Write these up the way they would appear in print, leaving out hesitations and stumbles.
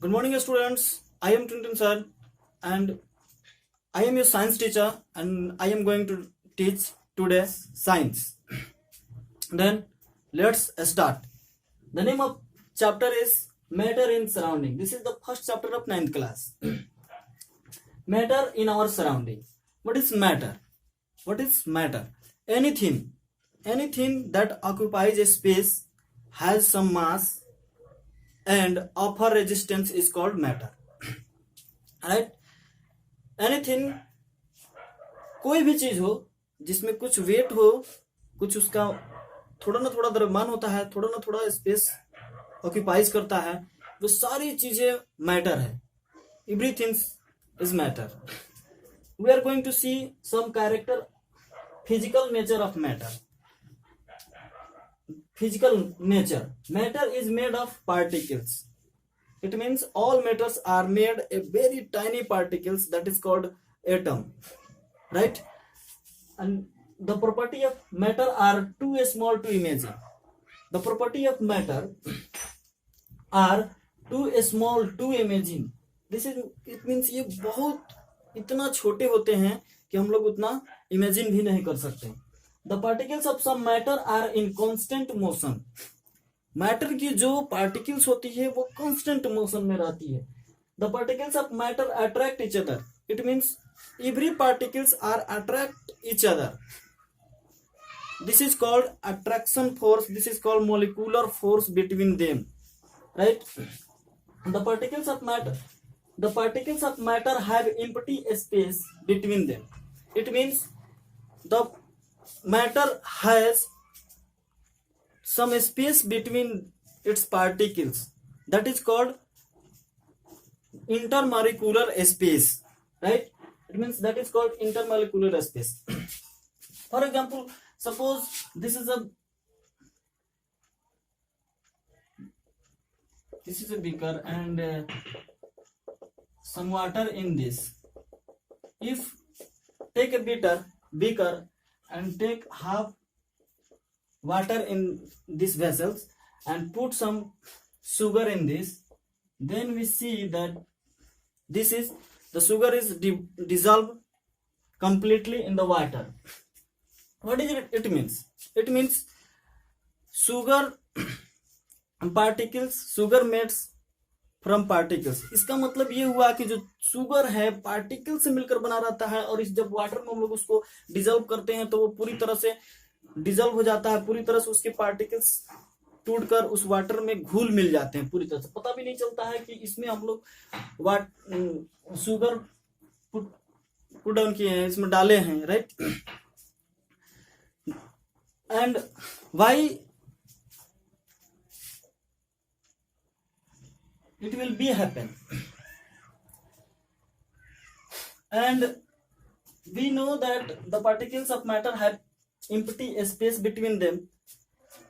Good morning, students. I am Tintin sir, and I am your science teacher, and I am going to teach today science. Then let's start. The name of chapter is Matter in Surrounding. This is the first chapter of 9th class. Matter in our surrounding. What is matter? What is matter? Anything that occupies a space, has some mass, and offer resistance is called matter. Right? Anything, कोई भी चीज हो जिसमें कुछ wait हो, कुछ उसका थोड़ा ना थोड़ा द्रव्यमान होता है, थोड़ा ना थोड़ा स्पेस ऑक्यूपाइज करता है, वो सारी चीजें मैटर है. Everything is matter. We are going to see some character physical nature of matter. Physical nature. Matter is made of particles. It means all matters are made a very tiny particles, that is called atom, right? And the property of matter are too small to imagine. The property of matter are too small to imagine. This is, it means ये बहुत इतना छोटे होते हैं कि हम लोग उतना इमेजिन भी नहीं कर सकते. The particles of some matter are in constant motion. Matter की जो पार्टिकल्स होती है वो कांस्टेंट मोशन में रहती है. The particles of matter attract each other. It means every particles are attract each other. This is called attraction force. This is called molecular force between them. Right? The particles of matter have empty space between them. It means the matter has some space between its particles, that is called intermolecular space, right? It means that is called intermolecular space. For example, suppose this is a beaker and some water in this. If take a beaker and take half water in these vessels and put some sugar in this, then we see that the sugar is dissolved completely in the water. What is it means? It means sugar particles, sugar made from particles. इसका मतलब ये हुआ कि जो sugar है particle से मिलकर बना रहता है, और इस जब वाटर में हम लोग उसको डिजोल्व करते हैं तो वो पूरी तरह से डिजोल्व हो जाता है, पूरी तरह से उसके पार्टिकल्स टूटकर उस वाटर में घुल मिल जाते हैं पूरी तरह से. पता भी नहीं चलता है कि इसमें हम लोग शुगर पुट डाउन किए हैं, इसमें डाले हैं, right? And why it will be happen, and we know that the particles of matter have empty space between them.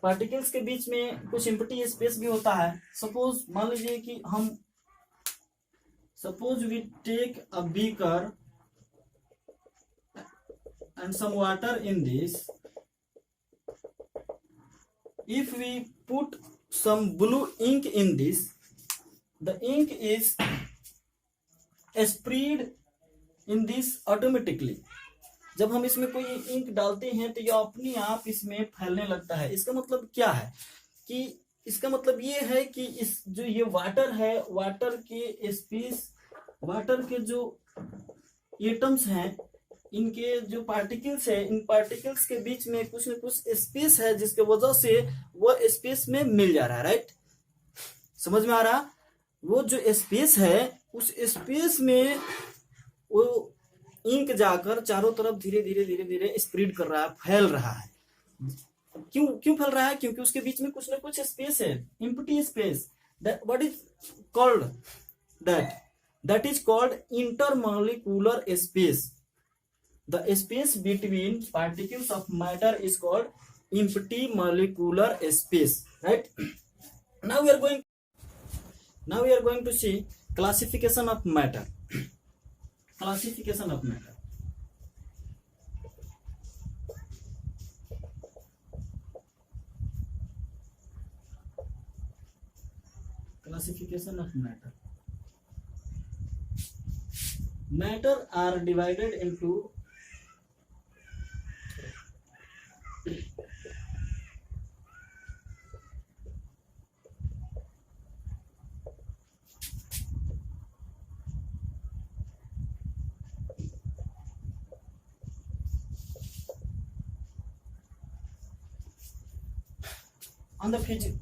particles के बीच में कुछ empty space भी होता है. suppose मान लीजिए कि हम suppose we take a beaker and some water in this. If we put some blue ink in this, the ink is spread in this automatically. जब हम इसमें कोई इंक डालते हैं तो यह अपने आप इसमें फैलने लगता है. इसका मतलब क्या है? कि इसका मतलब ये है कि इस जो ये वाटर है, वाटर के स्पेस, वाटर के जो एटम्स हैं, इनके जो पार्टिकल्स है, इन पार्टिकल्स के बीच में कुछ न कुछ स्पेस है जिसके वजह से वो स्पेस में मिल जा रहा है. राइट? समझ में आ रहा? वो जो स्पेस है उस स्पेस में वो इंक जाकर चारों तरफ धीरे धीरे स्प्रेड कर रहा है, फैल रहा है. क्यों फैल रहा है? क्योंकि उसके बीच में कुछ ना कुछ स्पेस है, empty space. What is called that is called intermolecular space. The space between particles of matter is called empty molecular space. Right? Now we are going to see classification of matter. Classification of matter. Classification of matter. matter are divided into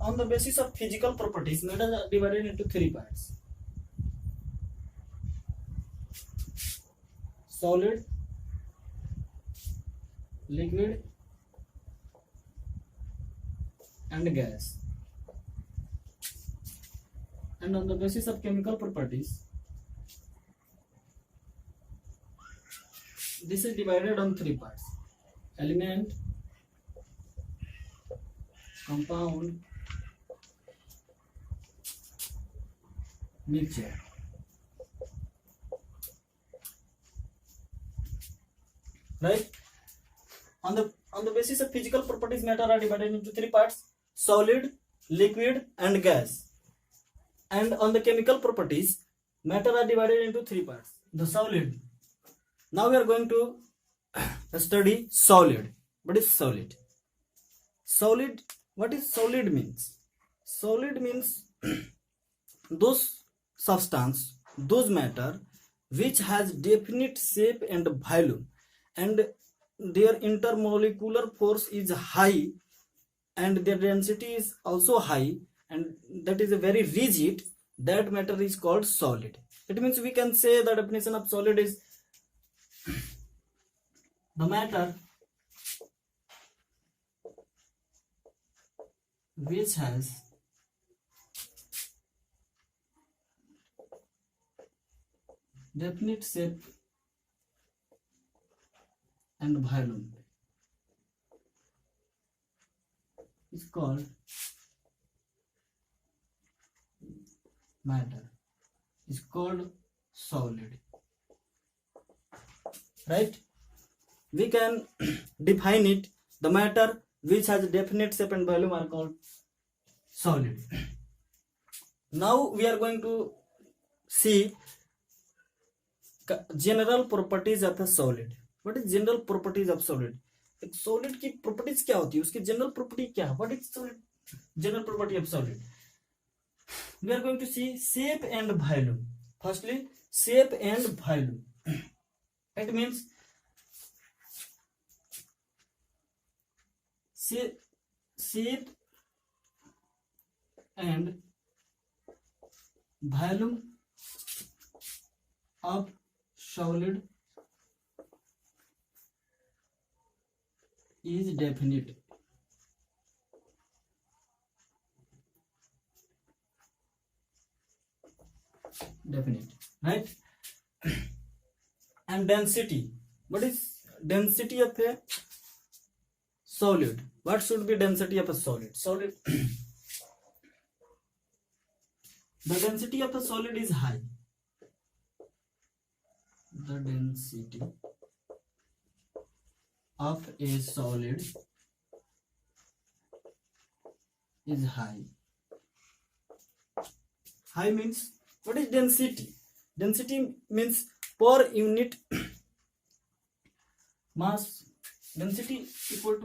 on the basis of physical properties. Matter are divided into three parts: solid, liquid, and gas. And on the basis of chemical properties, this is divided on three parts: element, compound, mixture. Right? On the basis of physical properties, matter are divided into three parts: solid, liquid, and gas. And on the chemical properties, matter are divided into three parts: the solid. Now we are going to study solid. What is solid? Solid. What is solid means? Solid means those substance, those matter which has definite shape and volume, and their intermolecular force is high, and their density is also high, and that is a very rigid. That matter is called solid. It means we can say the definition of solid is the matter which has definite shape and volume is called matter, is called solid. Right? We can define it. The matter which has definite shape and volume are called solid. Now we are going to see general properties of a solid. What is general properties of solid? एक solid की properties क्या होती है, उसकी general property क्या है? What is solid? General property of solid. We are going to see shape and volume. Firstly, shape and volume. It means shape and volume of solid is definite. Right? And density. What is density of a solid? What should be density of a solid? Solid. The density of a solid is high. The density of a solid is high. High means, what is density? Density means per unit mass. Density equal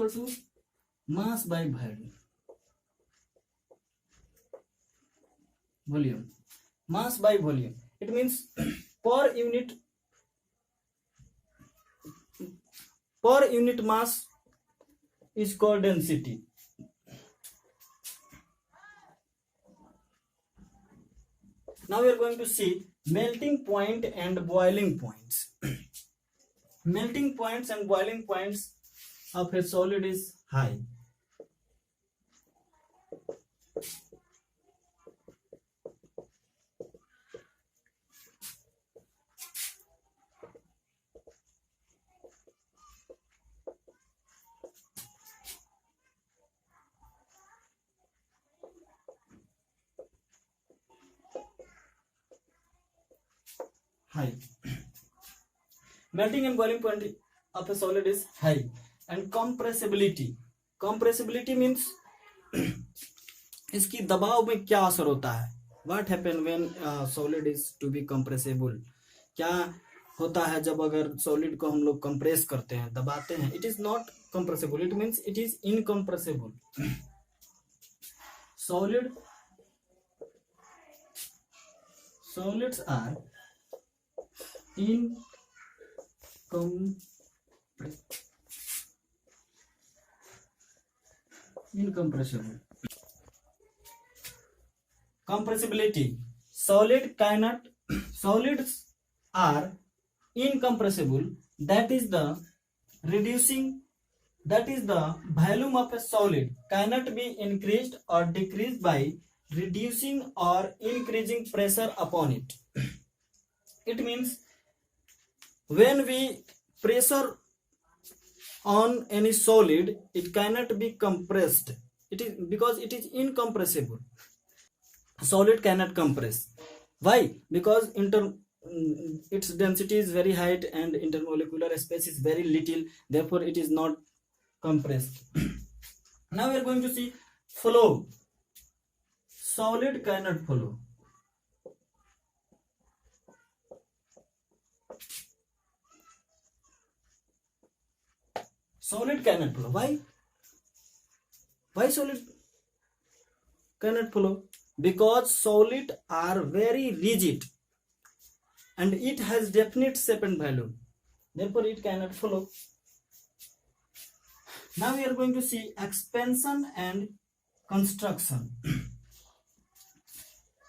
to mass by volume. Mass by volume. It means per unit mass is called density. Now we are going to see melting point and boiling points. Melting points and boiling points of a solid is high. Melting and boiling point of a solid is high. And compressibility means इसकी दबाव में क्या असर होता है. What happen when solid is to be compressible, क्या होता है जब अगर सॉलिड को हम लोग कंप्रेस करते हैं, दबाते हैं? It is not compressible, it means it is incompressible. Solid solids are incompressible. Compressibility. Solids are incompressible. That is the volume of a solid cannot be increased or decreased by reducing or increasing pressure upon it. It means when we pressure on any solid, it cannot be compressed. It is because it is incompressible. Solid cannot compress. Why? Because its density is very high and intermolecular space is very little, therefore it is not compressed. Now we are going to see flow. Solid cannot flow. Solid cannot flow. Why? Why solid cannot flow? Because solid are very rigid and it has definite shape and volume, therefore it cannot flow. Now we are going to see expansion and construction.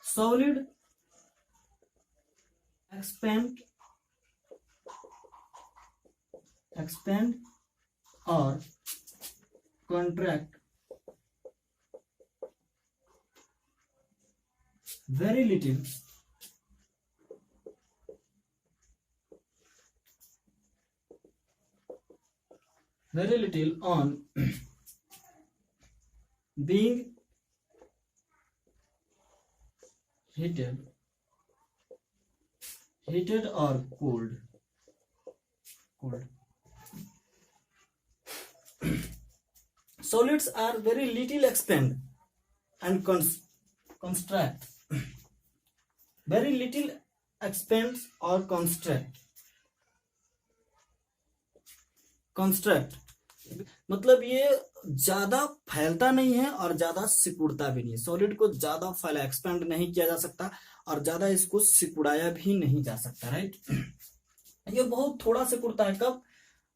Solid expand or contract very little on being heated or cooled. Solids are very little expand and construct. Very little expands or construct मतलब ये ज्यादा फैलता नहीं है और ज्यादा सिकुड़ता भी नहीं है। सॉलिड को ज्यादा फैला एक्सपेंड नहीं किया जा सकता और ज्यादा इसको सिकुड़ाया भी नहीं जा सकता, राइट। ये बहुत थोड़ा सिकुड़ता है कब?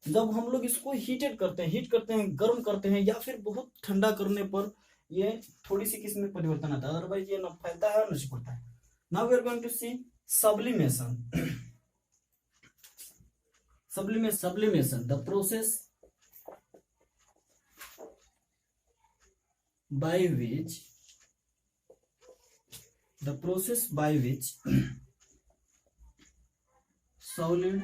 जब हम लोग इसको हीट करते हैं, गर्म करते हैं या फिर बहुत ठंडा करने पर ये थोड़ी सी किस्म परिवर्तन आता है, अदरवाइज ये न फैलता है और न सिकुड़ता है। Now we are going to see sublimation. Sublimation, the process by which solid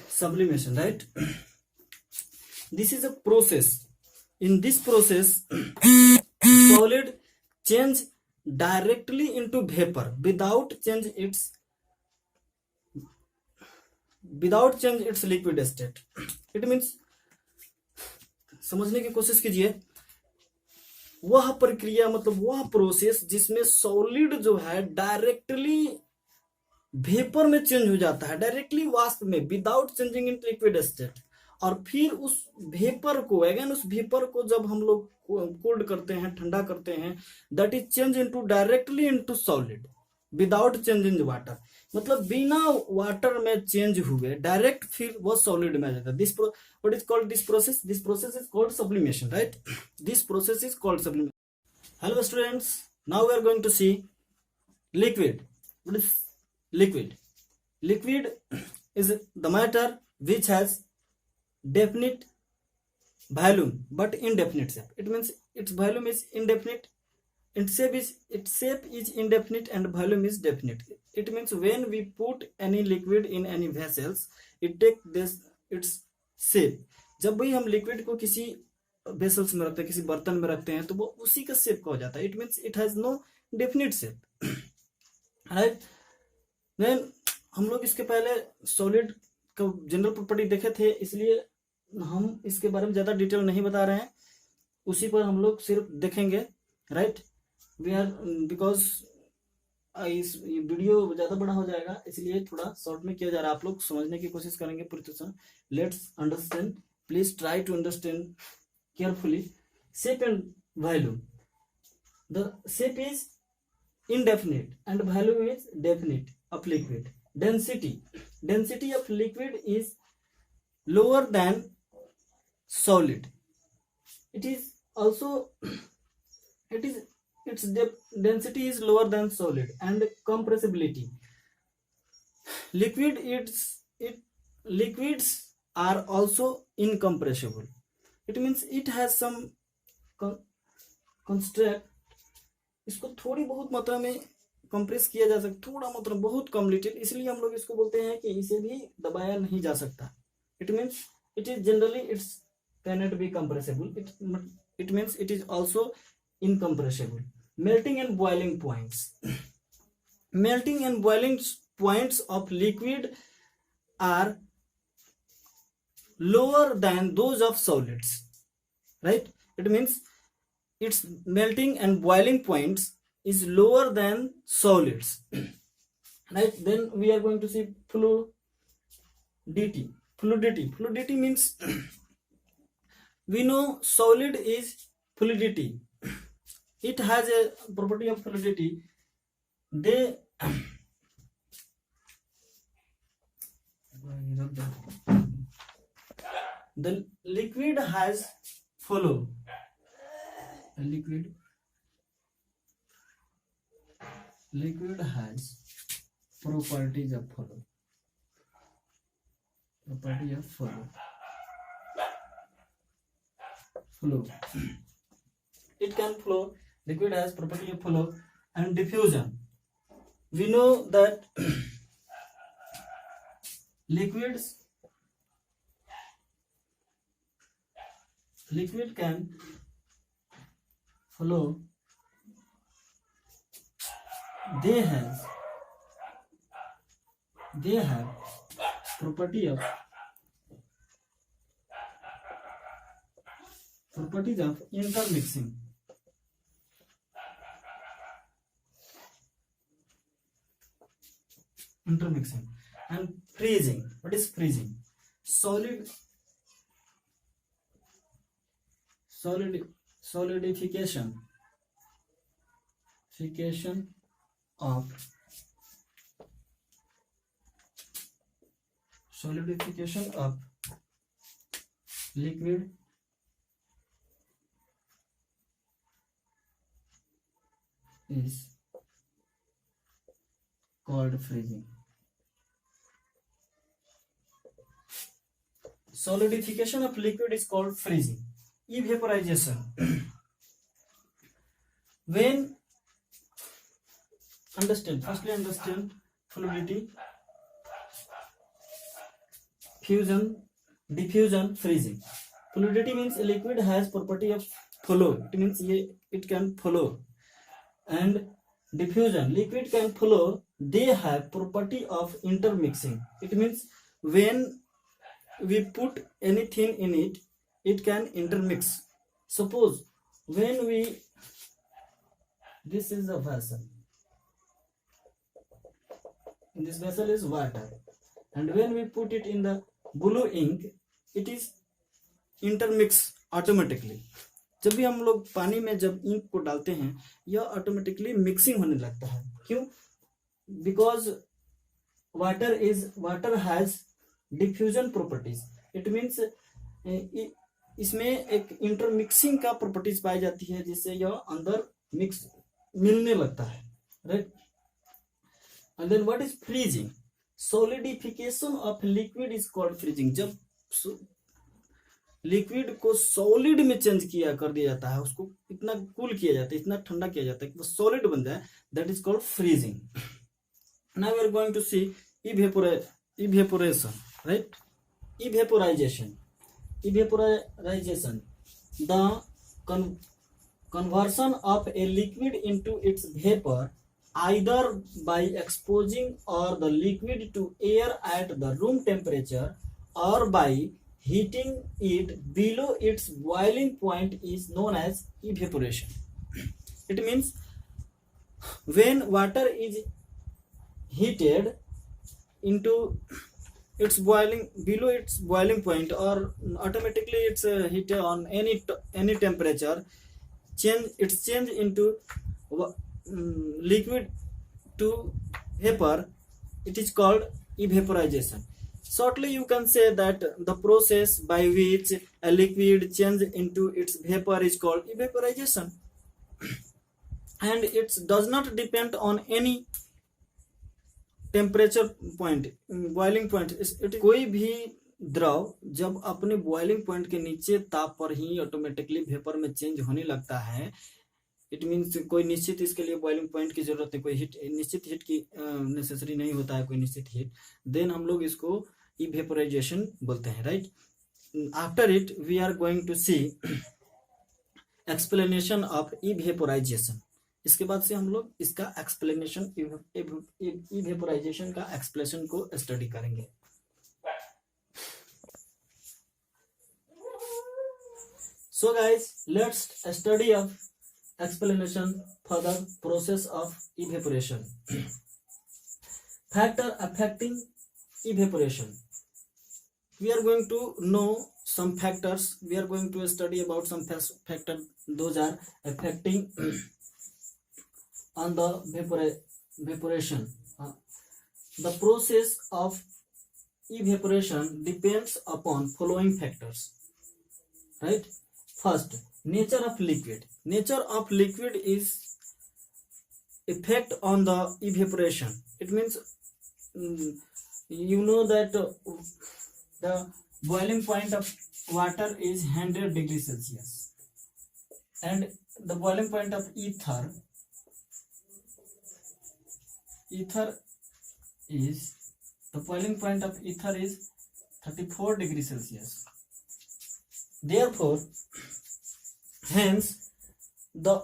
sublimation, right? This is a process. In this process, solid change directly into vapor without change its liquid state. It means, समझने की कोशिश कीजिए, वह प्रक्रिया मतलब वह process जिसमें solid जो है डायरेक्टली वेपर में चेंज हो जाता है, डायरेक्टली वाष्प में, without changing in liquid state, और फिर उस वेपर को जब हम लोग कोल्ड करते हैं, ठंडा करते हैं, that is change into directly into solid without change in water, मतलब बिना वाटर में चेंज हुए डायरेक्ट फिर वो सॉलिड में आ जाता है। What is called this process is called sublimation, right. This process is called sublimation. Hello students, now we are going to see liquid. What is liquid? Liquid is the matter which has definite volume but indefinite shape. It means its volume is indefinite, its shape is indefinite and volume is definite. It means when we put any liquid in any vessels, it take this its shape. जब भी हम liquid को किसी vessels में रखते हैं, किसी बर्तन में रखते हैं, तो वो उसी का शेप का हो जाता है। It means it has no definite shape, right. Then हम लोग इसके पहले सॉलिड का जनरल प्रॉपर्टी देखे थे, इसलिए हम इसके बारे में ज्यादा डिटेल नहीं बता रहे हैं। उसी पर हम लोग सिर्फ देखेंगे, राइट। वी आर बिकॉज इस वीडियो ज़्यादा बड़ा हो जाएगा, इसलिए थोड़ा शॉर्ट में किया जा रहा है। आप लोग समझने की कोशिश करेंगे पूरी तरह से। Let's understand, please try to understand carefully. Shape and value, the shape is indefinite and value is definite of liquid. Density of liquid is lower than solid. It is also its density is lower than solid. And compressibility, liquids are also incompressible. It means it has some constraint. इसको थोड़ी बहुत मात्रा में compress किया जा सकता, थोड़ा मात्रा, बहुत कम, लिटिल, इसलिए हम लोग इसको बोलते हैं कि इसे भी दबाया नहीं जा सकता। It means it is generally its can not be compressible, it means it is also incompressible. Melting and boiling points of liquid are lower than those of solids, right. It means its melting and boiling points is lower than solids, right. Then we are going to see fluidity means we know solid is fluidity, it has a property of fluidity. The liquid has flow. Liquid has properties of flow. Flow. It can flow. Liquid has property of flow. And diffusion. We know that liquid can flow. They have properties of intermixing. And freezing. What is freezing? Solidification of liquid is called freezing. Solidification of liquid is called freezing. Evaporization. When firstly understand fluidity, fusion, diffusion, freezing. Fluidity means a liquid has property of flow. It means it can flow. And diffusion, liquid can flow. They have property of intermixing. It means when we put anything in it, it can intermix. Suppose when this is a vessel. This vessel is water, and when we put it in the blue ink, it is intermix automatically. जब भी हम लोग पानी में जब ink को डालते हैं, यह ऑटोमेटिकली मिक्सिंग होने लगता है। क्यों? Because water has diffusion properties. It means इसमें एक इंटरमिक्सिंग का प्रॉपर्टीज पाई जाती है, जिससे यह अंदर मिक्स मिलने लगता है, right. And then what is freezing? Solidification of liquid is called freezing. जब लिक्विड को सॉलिड में चेंज कर दिया जाता है, उसको इतना कूल किया जाता है, इतना ठंडा किया जाता है कि वो सॉलिड बन जाए, that is called freezing. Now we are going to see evaporation, right. Evaporization, the conversion of a liquid into its vapor, either by exposing or the liquid to air at the room temperature or by heating it below its boiling point is known as evaporation. It means when water is heated into its boiling below its boiling point, or automatically it's heated on any temperature, change into liquid to vapor, it is called evaporization. Shortly you can say that the process by which a liquid changes into its vapor is called evaporization, and it does not depend on any temperature point, boiling point. कोई भी द्रव जब अपने boiling point के नीचे ताप पर ही automatically vapour में चेंज होने लगता है, इट मीन्स कोई निश्चित इसके लिए बॉइलिंग पॉइंट की जरूरत है, कोई हीट निश्चित हीट की नेसेसरी नहीं होता है, कोई निश्चित हीट, देन हम लोग इसको इवेपोराइजेशन बोलते हैं, right. After it we are going to see explanation of evaporization. इसके बाद से हम लोग इसका एक्सप्लेनेशन, इवेपोराइजेशन का एक्सप्लेनेशन को स्टडी करेंगे। So guys, let's study of explanation for the process of evaporation. Factor affecting evaporation, we are going to know some factors, we are going to study about some factors those are affecting on the evaporation. The process of evaporation depends upon following factors, right? First, nature of liquid. Nature of liquid is effect on the evaporation. It means you know that the boiling point of water is 100 degrees Celsius, and the boiling point of ether is, the boiling point of ether is 34 degrees Celsius. Therefore, hence the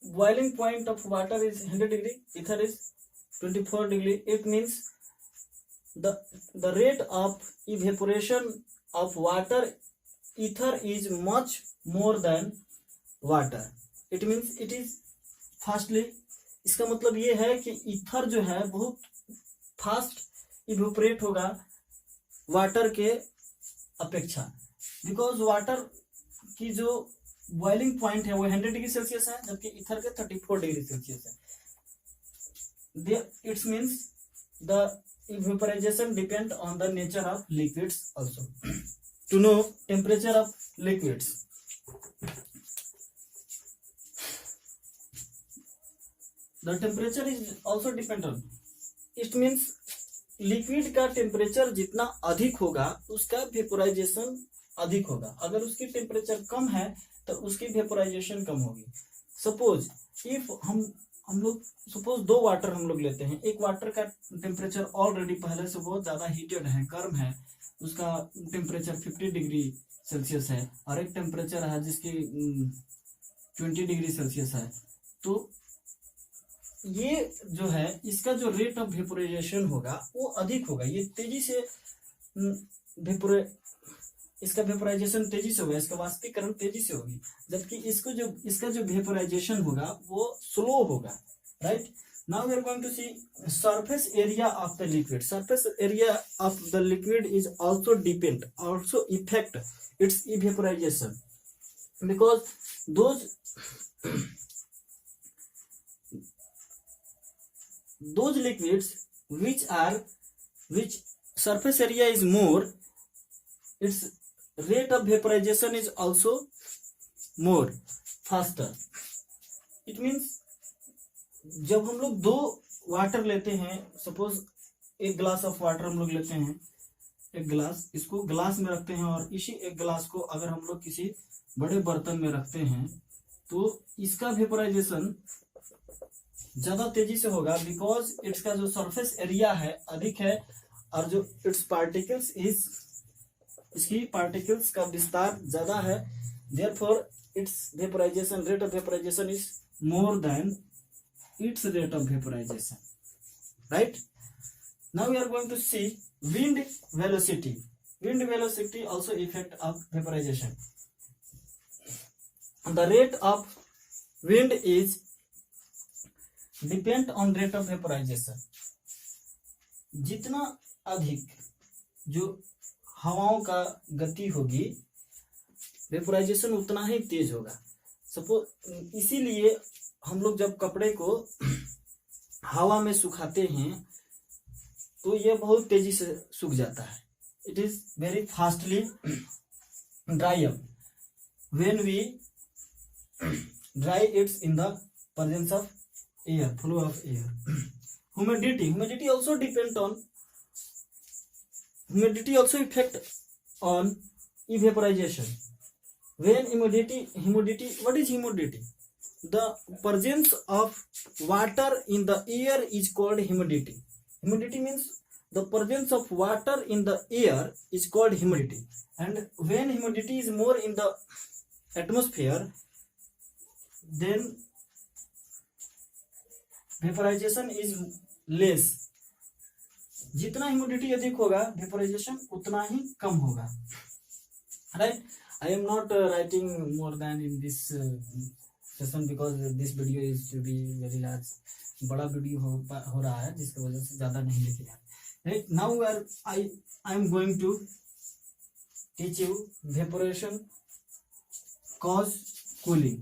boiling point of water is 100 degree, ether is 24 degree. It means the rate of evaporation of water ether is much more than water. It means it is fastly, इसका मतलब ये है कि ether जो है बहुत fast evaporate होगा water के अपेक्षा, बिकॉज वाटर की जो बॉइलिंग पॉइंट है वो 100 डिग्री सेल्सियस है, जबकि ईथर के 34 डिग्री सेल्सियस है। It's means the evaporization depend on the nature of liquids also. To know temperature of liquids, the temperature is also dependent. It means liquid का temperature जितना अधिक होगा उसका वेपोराइजेशन अधिक होगा, अगर उसकी टेम्परेचर कम है तो उसकी वेपोराइजेशन कम होगी। सपोज इफ हम लोग सपोज दो वाटर हम लोग लेते हैं, एक वाटर का टेम्परेचर ऑलरेडी पहले से बहुत ज्यादा हीटेड है, गर्म है, उसका टेम्परेचर 50 डिग्री सेल्सियस है, और एक टेम्परेचर है जिसकी 20 डिग्री सेल्सियस है। तो ये जो है इसका जो रेट ऑफ वेपोराइजेशन होगा वो अधिक होगा, ये तेजी से इसका वेपोराइजेशन तेजी से होगा, इसका वाष्पीकरण तेजी से होगी, जबकि इसका जो वेपोराइजेशन होगा वो स्लो होगा, right. Now we are going to see surface area of the liquid. Surface area of the liquid is also affect its evaporization, because those liquids which surface area is more, its rate of vaporization is also more faster. It means जब हम लोग दो water लेते हैं, suppose एक glass of water हम लोग लेते हैं, एक ग्लास, इसको ग्लास में रखते हैं, और इसी एक ग्लास को अगर हम लोग किसी बड़े बर्तन में रखते हैं तो इसका वेपोराइजेशन ज्यादा तेजी से होगा, बिकॉज इसका जो सरफेस एरिया है अधिक है, और जो इट्स पार्टिकल्स इसकी पार्टिकल्स का विस्तार ज्यादा है। Therefore it's vaporisation rate of vaporisation is more than its rate of vaporization, right? Now we are going to see wind velocity. Wind velocity also effect of vaporization. The rate of wind is depend on rate of vaporization. जितना अधिक जो हवाओं का गति होगी vaporisation उतना ही तेज होगा. Suppose इसीलिए हम लोग जब कपड़े को हवा में सुखाते हैं तो ये बहुत तेजी से सूख जाता है. It is very fastly dry up when we dry its in the presence of air, flow of air. Humidity also depend on humidity also effect on evaporization. When humidity, what is humidity? The presence of water in the air is called humidity. Humidity means the presence of water in the air is called humidity. And when humidity is more in the atmosphere, then vaporization is less. जितना humidity अधिक होगा vaporization उतना ही कम होगा. Right. I am not writing more than in this session because this video is to be very large. बड़ा video हो रहा है जिसकी वजह से ज्यादा नहीं लिखे जा रहे. Right. Now I am going to teach you evaporation cause cooling.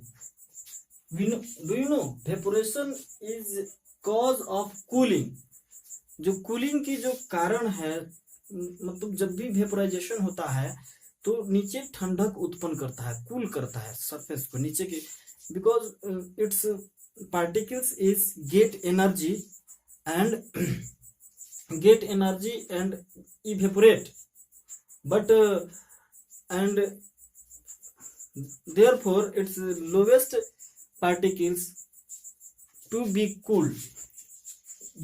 Do you know evaporation is cause of cooling. जो कूलिंग की जो कारण है मतलब जब भी वेपोराइजेशन होता है तो नीचे ठंडक उत्पन्न करता है, कूल करता है सरफेस को नीचे के. Because its particles is get energy and evaporate but and therefore its lowest particles to be cooled.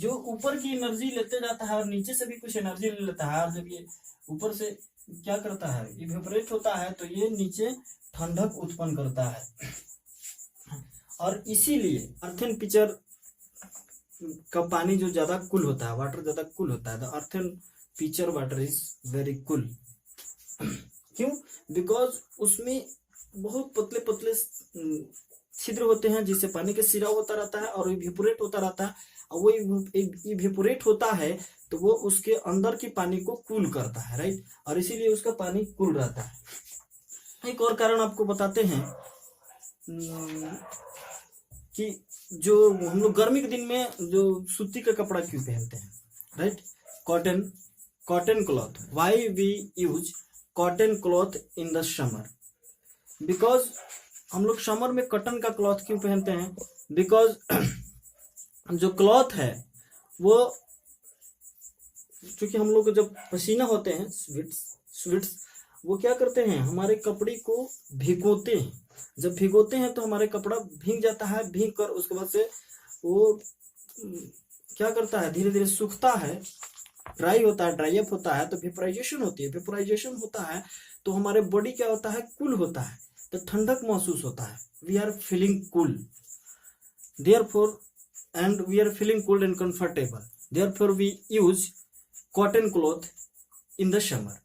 जो ऊपर की एनर्जी लेते जाता है और नीचे से भी कुछ एनर्जी ले लेता है, और जब ये ऊपर से क्या करता है इवेपोरेट होता है तो ये नीचे ठंडक उत्पन्न करता है. और इसीलिए अर्थन पिक्चर का पानी जो ज्यादा कूल होता है, वाटर ज्यादा कूल होता है. The earthen picture water is very cool. क्यों? बिकॉज उसमें बहुत पतले पतले छिद्र होते हैं जिससे पानी का सिरा होता रहता है और इवेपोरेट होता रहता है. और वो इवेपोरेट होता है तो वो उसके अंदर की पानी को कूल करता है. राइट. और इसीलिए उसका पानी कूल रहता है. एक और कारण आपको बताते हैं कि जो हम लोग गर्मी के दिन में जो सूती का कपड़ा क्यों पहनते हैं. राइट. Cotton cloth. Why we use cotton cloth in the summer? Because हम लोग समर में कॉटन का क्लॉथ क्यों पहनते हैं? बिकॉज जो क्लॉथ है वो क्योंकि हम लोग जब पसीना होते हैं स्वीट्स वो क्या करते हैं हमारे कपड़े को भिगोते हैं. जब भिगोते हैं तो हमारे कपड़ा भीग जाता है. भीग कर उसके बाद से वो क्या करता है धीरे धीरे सूखता है, ड्राई होता है, ड्राई अप होता है तो वेपोराइजेशन होती है. वेपोराइजेशन होता है तो हमारे बॉडी क्या होता है कूल होता है, तो ठंडक महसूस होता है. We are feeling cool therefore and we are feeling cold and comfortable. Therefore we use cotton cloth in the summer.